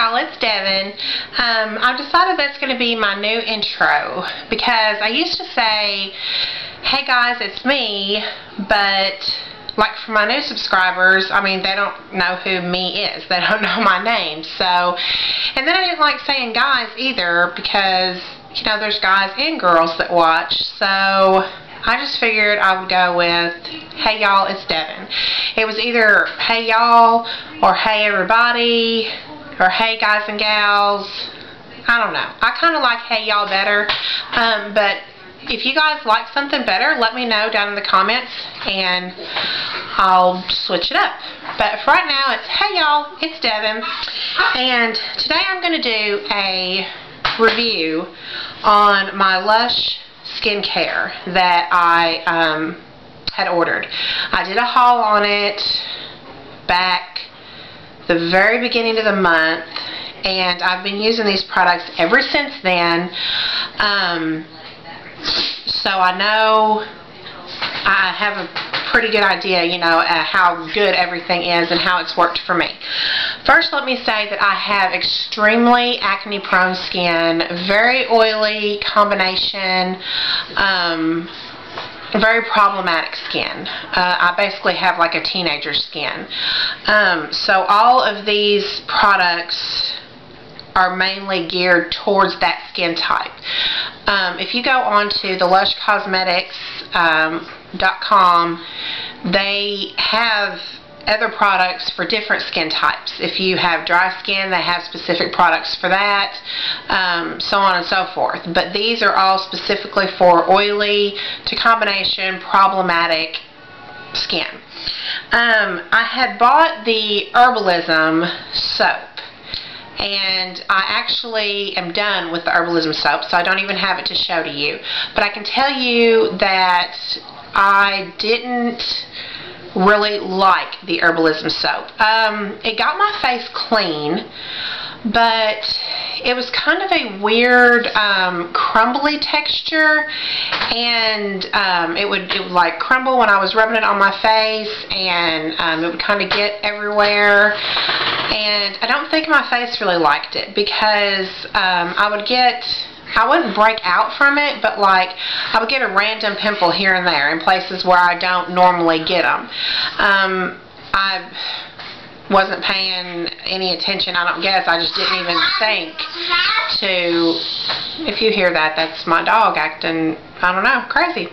y'all, it's Devin. I've decided that's going to be my new intro because I used to say, hey guys, it's me, but like for my new subscribers, I mean, they don't know who me is. They don't know my name. So, and then I didn't like saying guys either because, you know, there's guys and girls that watch. So I just figured I would go with, hey y'all, it's Devin. It was either hey y'all or hey everybody or hey guys and gals. I don't know. I kind of like hey y'all better. But if you guys like something better, let me know down in the comments and I'll switch it up. But for right now, it's hey y'all, it's Devin. And today I'm going to do a review on my Lush skincare that I had ordered. I did a haul on it back the very beginning of the month, and I've been using these products ever since then. So I know I have a pretty good idea, you know, how good everything is and how it's worked for me. First, let me say that I have extremely acne-prone skin, very oily combination, very problematic skin. I basically have like a teenager skin. So all of these products are mainly geared towards that skin type. If you go on to the lushcosmetics.com, they have other products for different skin types. If you have dry skin, they have specific products for that, so on and so forth. But these are all specifically for oily to combination problematic skin. I had bought the Herbalism soap, and I actually am done with the Herbalism soap, so I don't even have it to show to you. But I can tell you that I didn't really like the Herbalism soap. It got my face clean, but it was kind of a weird crumbly texture, and it would like crumble when I was rubbing it on my face, and it would kind of get everywhere. And I don't think my face really liked it because I wouldn't break out from it, but like I would get a random pimple here and there in places where I don't normally get them. I wasn't paying any attention, I don't guess. I just didn't even think to, if you hear that, that's my dog acting, I don't know, crazy.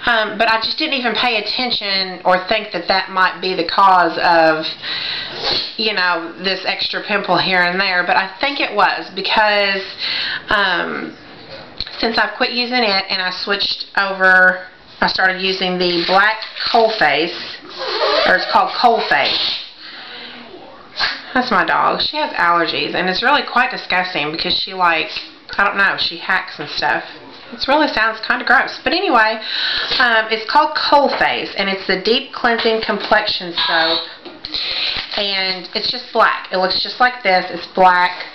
But I just didn't even pay attention or think that that might be the cause of, you know, this extra pimple here and there. But I think it was because since I've quit using it and I switched over, I started using the black Coal Face, or it's called Coal Face. That's my dog. She has allergies, and it's really quite disgusting because she, like, I don't know, she hacks and stuff. It really sounds kind of gross. But anyway, it's called Coal Face, and it's the Deep Cleansing Complexion Soap. And it's just black. It looks just like this. It's black.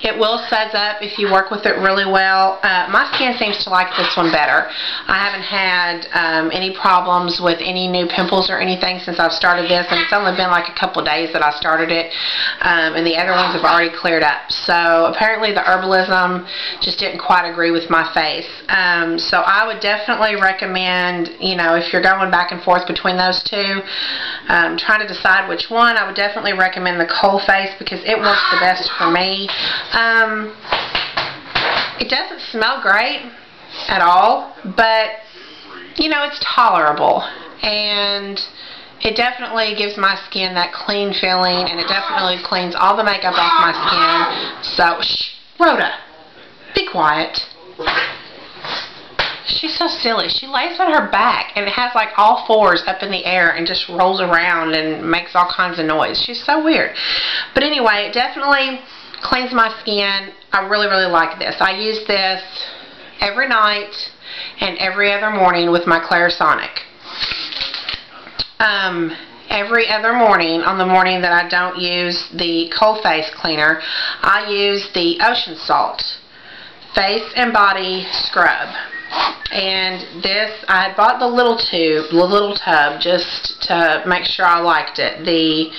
It will suds up if you work with it really well. My skin seems to like this one better. I haven't had any problems with any new pimples or anything since I've started this, and it's only been like a couple days that I started it, and the other ones have already cleared up. So apparently the Herbalism just didn't quite agree with my face. So I would definitely recommend, you know, if you're going back and forth between those two, trying to decide which one, I would definitely recommend the Coal Face because it works the best for me. It doesn't smell great at all, but you know, it's tolerable, and it definitely gives my skin that clean feeling, and it definitely cleans all the makeup off my skin. So, shh, Rhoda, be quiet. She's so silly. She lays on her back, and it has like all fours up in the air and just rolls around and makes all kinds of noise. She's so weird. But anyway, it definitely cleans my skin. I really, really like this. I use this every night and every other morning with my Clarisonic. Every other morning, on the morning that I don't use the Coal Face cleaner, I use the Ocean Salt Face and Body Scrub. And this, I had bought the little tub just to make sure I liked it. The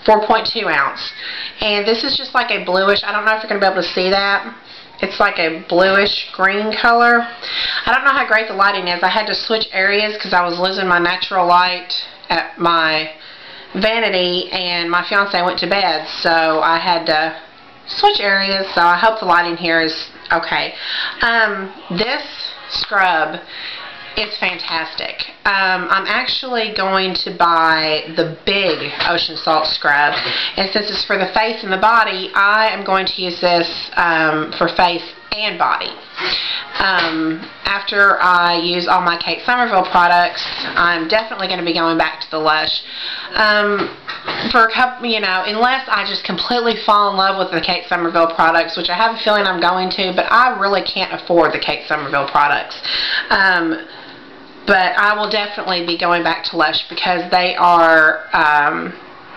4.2 ounce. And this is just like a bluish, I don't know if you're going to be able to see that. It's like a bluish green color. I don't know how great the lighting is. I had to switch areas because I was losing my natural light at my vanity, and my fiance went to bed, so I had to switch areas. So I hope the lighting here is okay. This scrub is fantastic. I'm actually going to buy the big ocean salt scrub, and since it's for the face and the body, I am going to use this for face and body. After I use all my Kate Somerville products, I'm definitely going to be going back to the Lush. For a couple, you know, unless I just completely fall in love with the Kate Somerville products, which I have a feeling I'm going to, but I really can't afford the Kate Somerville products. But I will definitely be going back to Lush because they are,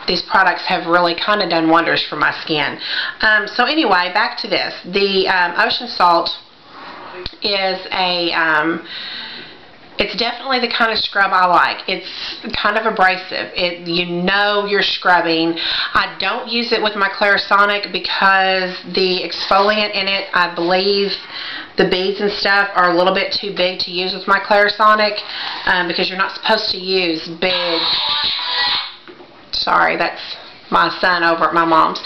these products have really kind of done wonders for my skin. So anyway, back to this. The ocean salt is a, it's definitely the kind of scrub I like. It's kind of abrasive. You know you're scrubbing. I don't use it with my Clarisonic because the exfoliant in it, I believe the beads and stuff are a little bit too big to use with my Clarisonic, because you're not supposed to use big. Sorry, that's my son over at my mom's.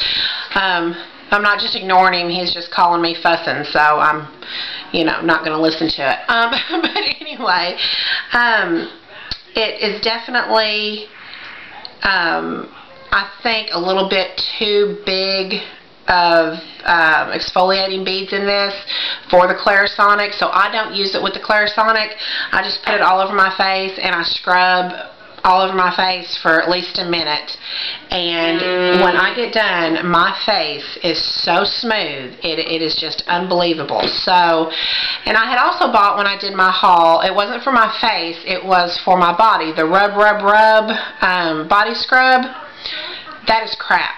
I'm not just ignoring him, he's just calling me fussing, so I'm, you know, not going to listen to it. But anyway, it is definitely, I think, a little bit too big of exfoliating beads in this for the Clarisonic, so I don't use it with the Clarisonic. I just put it all over my face and I scrub all over my face for at least a minute, and when I get done, my face is so smooth, it is just unbelievable. So, and I had also bought, when I did my haul, it wasn't for my face, it was for my body, the Rub body scrub. That is crap.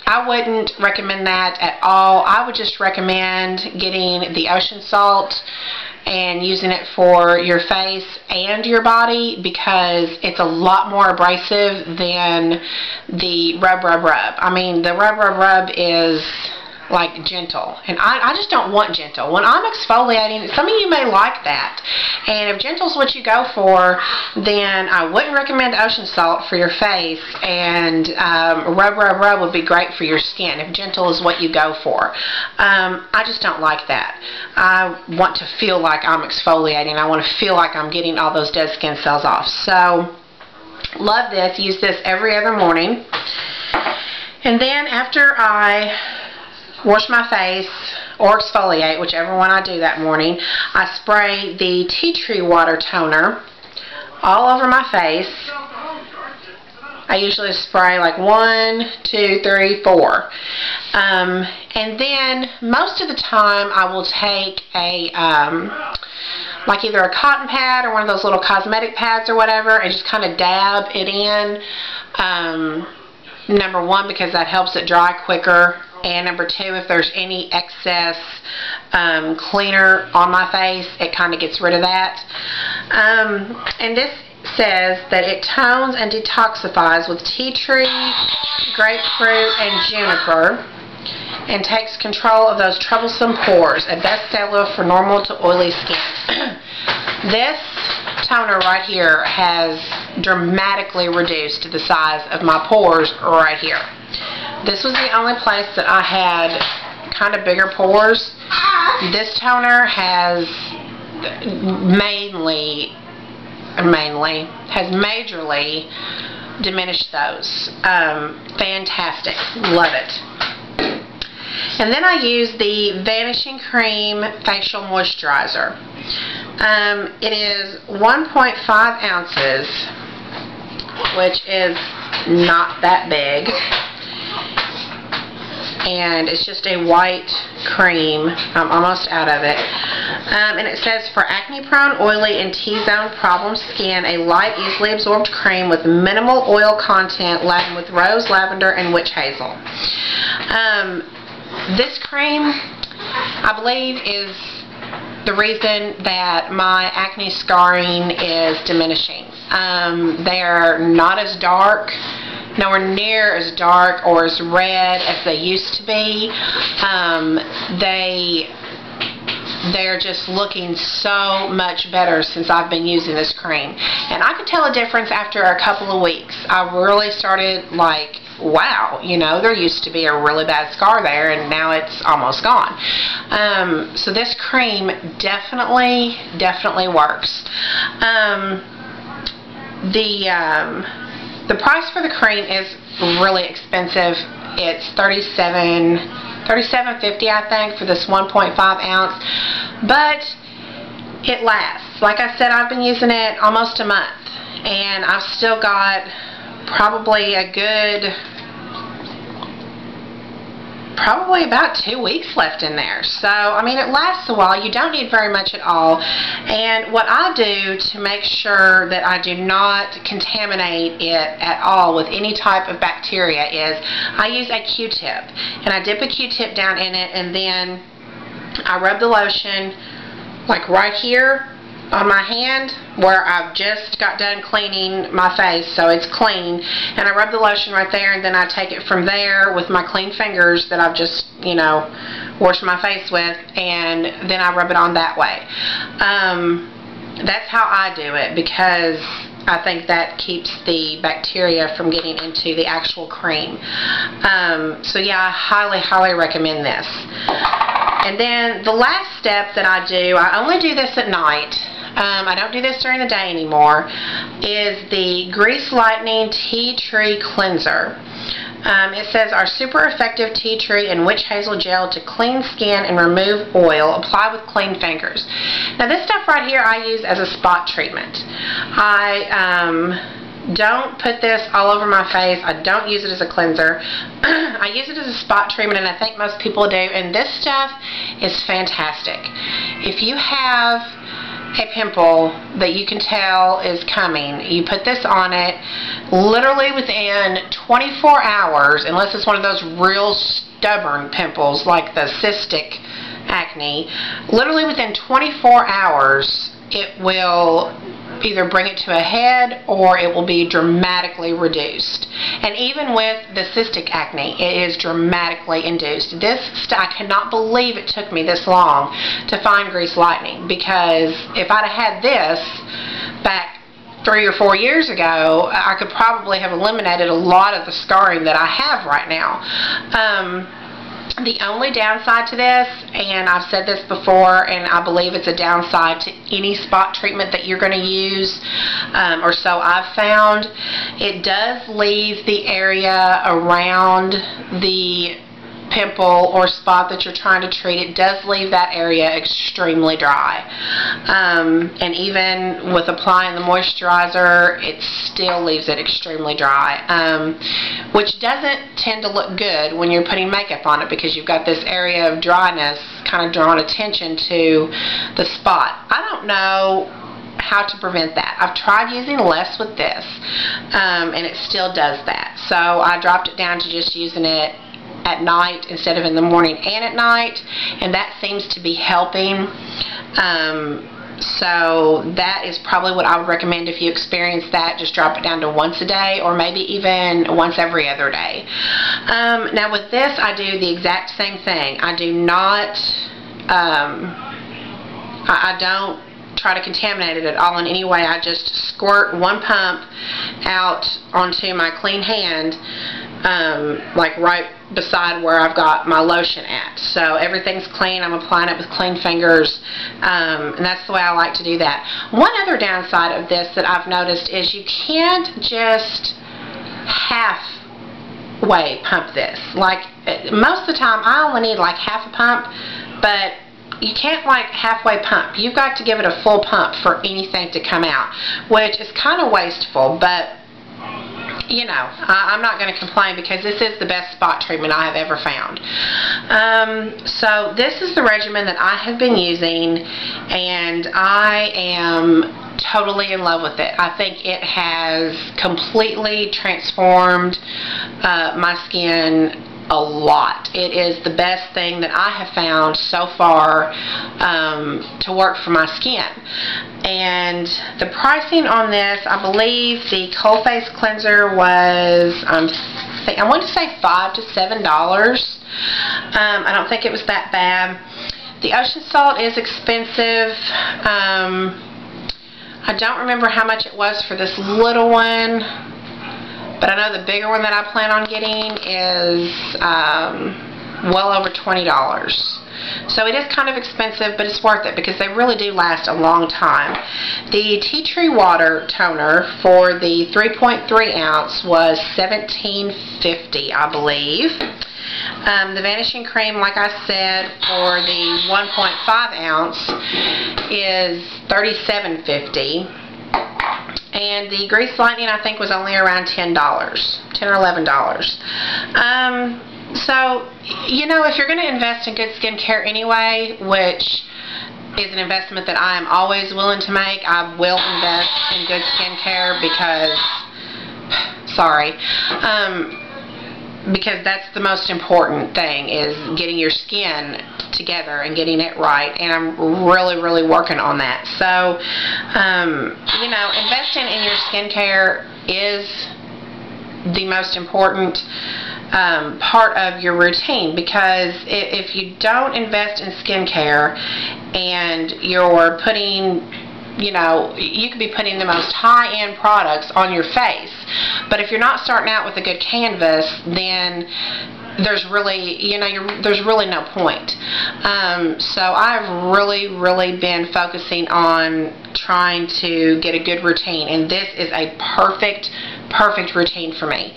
I wouldn't recommend that at all. I would just recommend getting the ocean salt and using it for your face and your body because it's a lot more abrasive than the Rub. I mean, the Rub is like gentle, and I just don't want gentle. When I'm exfoliating, some of you may like that, and if gentle is what you go for, then I wouldn't recommend ocean salt for your face, and Rub would be great for your skin if gentle is what you go for. I just don't like that. I want to feel like I'm exfoliating. I want to feel like I'm getting all those dead skin cells off. So, love this. Use this every other morning. And then after I wash my face or exfoliate, whichever one I do that morning, I spray the tea tree water toner all over my face. I usually spray like 1, 2, 3, 4. And then most of the time I will take a like either a cotton pad or one of those little cosmetic pads or whatever and just kind of dab it in. Number one, because that helps it dry quicker, and number two, if there's any excess cleaner on my face, it kind of gets rid of that. And this says that it tones and detoxifies with tea tree, grapefruit, and juniper, and takes control of those troublesome pores, a bestseller for normal to oily skin. This toner right here has dramatically reduced the size of my pores right here. This was the only place that I had kind of bigger pores. This toner has majorly diminished those. Fantastic. Love it. And then I use the Vanishing Cream Facial Moisturizer. It is 1.5 ounces, which is not that big. And it's just a white cream. I'm almost out of it. And it says, for acne-prone, oily, and T-zone problem skin, a light, easily absorbed cream with minimal oil content laden with rose, lavender, and witch hazel. This cream, I believe, is the reason that my acne scarring is diminishing. They are not as dark nowhere near as dark or as red as they used to be. They're just looking so much better since I've been using this cream. And I could tell a difference after a couple of weeks. I really started like, wow, you know, there used to be a really bad scar there and now it's almost gone. So this cream definitely works. The price for the cream is really expensive. It's $37.50, I think, for this 1.5 ounce, but it lasts. Like I said, I've been using it almost a month, and I've still got probably a good, about 2 weeks left in there. So, I mean, it lasts a while. You don't need very much at all. And what I do to make sure that I do not contaminate it at all with any type of bacteria is I use a Q-tip. And I dip a Q-tip down in it, and then I rub the lotion like right here on my hand where I've just got done cleaning my face, so it's clean, and I rub the lotion right there, and then I take it from there with my clean fingers that I've just, you know, washed my face with, and then I rub it on that way. That's how I do it, because I think that keeps the bacteria from getting into the actual cream. So yeah, I highly recommend this. And then the last step that I do, I only do this at night, I don't do this during the day anymore, is the Grease Lightning Tea Tree Cleanser. It says, our super effective tea tree and witch hazel gel to clean skin and remove oil. Apply with clean fingers. Now this stuff right here I use as a spot treatment. I don't put this all over my face. I don't use it as a cleanser. I use it as a spot treatment, and I think most people do. And this stuff is fantastic. If you have a pimple that you can tell is coming, you put this on it, literally within 24 hours, unless it's one of those real stubborn pimples like the cystic acne, literally within 24 hours it will either bring it to a head or it will be dramatically reduced. And even with the cystic acne, it is dramatically induced. I cannot believe it took me this long to find Grease Lightning, because if I'd have had this back 3 or 4 years ago, I could probably have eliminated a lot of the scarring that I have right now. The only downside to this, and I've said this before, and I believe it's a downside to any spot treatment that you're going to use, or so I've found, it does leave the area around the pimple or spot that you're trying to treat. It does leave that area extremely dry. And even with applying the moisturizer, it still leaves it extremely dry, which doesn't tend to look good when you're putting makeup on it, because you've got this area of dryness kind of drawing attention to the spot. I don't know how to prevent that. I've tried using less with this, and it still does that. So I dropped it down to just using it at night instead of in the morning and at night, and that seems to be helping. So that is probably what I would recommend if you experience that. Just drop it down to once a day, or maybe even once every other day. Now with this, I do the exact same thing. I do not, I don't try to contaminate it at all in any way. I just squirt one pump out onto my clean hand, like right beside where I've got my lotion at. So everything's clean. I'm applying it with clean fingers, and that's the way I like to do that. One other downside of this that I've noticed is you can't just halfway pump this. Like most of the time I only need like half a pump, but you can't like halfway pump. You've got to give it a full pump for anything to come out, which is kind of wasteful, but you know, I'm not going to complain, because this is the best spot treatment I have ever found. So this is the regimen that I have been using, and I am totally in love with it. I think it has completely transformed my skin a lot. It is the best thing that I have found so far to work for my skin. And the pricing on this, I believe the Cold Face Cleanser was, I want to say $5 to $7. I don't think it was that bad. The Ocean Salt is expensive. I don't remember how much it was for this little one, but I know the bigger one that I plan on getting is well over $20. So it is kind of expensive, but it's worth it because they really do last a long time. The Tea Tree Water Toner for the 3.3 ounce was $17.50, I believe. The Vanishing Cream, like I said, for the 1.5 ounce is $37.50. And the Grease Lightning, I think, was only around $10 or $11. So, you know, if you're going to invest in good skincare anyway, which is an investment that I am always willing to make, I will invest in good skincare because that's the most important thing, is getting your skin together and getting it right, and I'm really working on that. So you know, investing in your skincare is the most important part of your routine, because if you don't invest in skincare and you're putting, you know, you could be putting the most high-end products on your face, but if you're not starting out with a good canvas, then there's really, you know, there's really no point. So I've really been focusing on trying to get a good routine, and this is a perfect routine for me.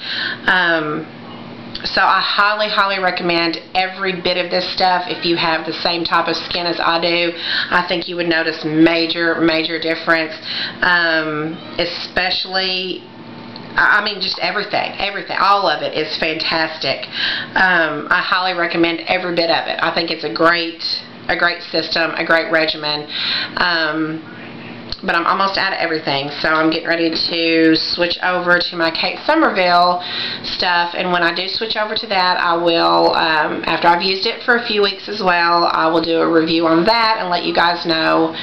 So I highly recommend every bit of this stuff. If you have the same type of skin as I do, I think you would notice major difference, especially, I mean, just everything, all of it is fantastic. I highly recommend every bit of it. I think it's a great system, a great regimen. But I'm almost out of everything, so I'm getting ready to switch over to my Kate Somerville stuff, and when I do switch over to that, I will, after I've used it for a few weeks as well, I will do a review on that and let you guys know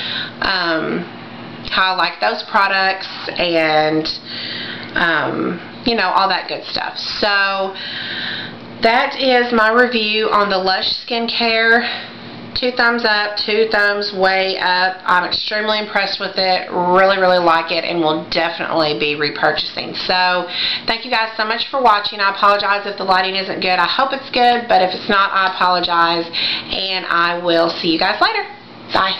how I like those products and you know, all that good stuff. So that is my review on the Lush skincare. 2 thumbs up, 2 thumbs way up. I'm extremely impressed with it. Really like it, and will definitely be repurchasing. So thank you guys so much for watching. I apologize if the lighting isn't good. I hope it's good, but if it's not, I apologize, and I will see you guys later. Bye.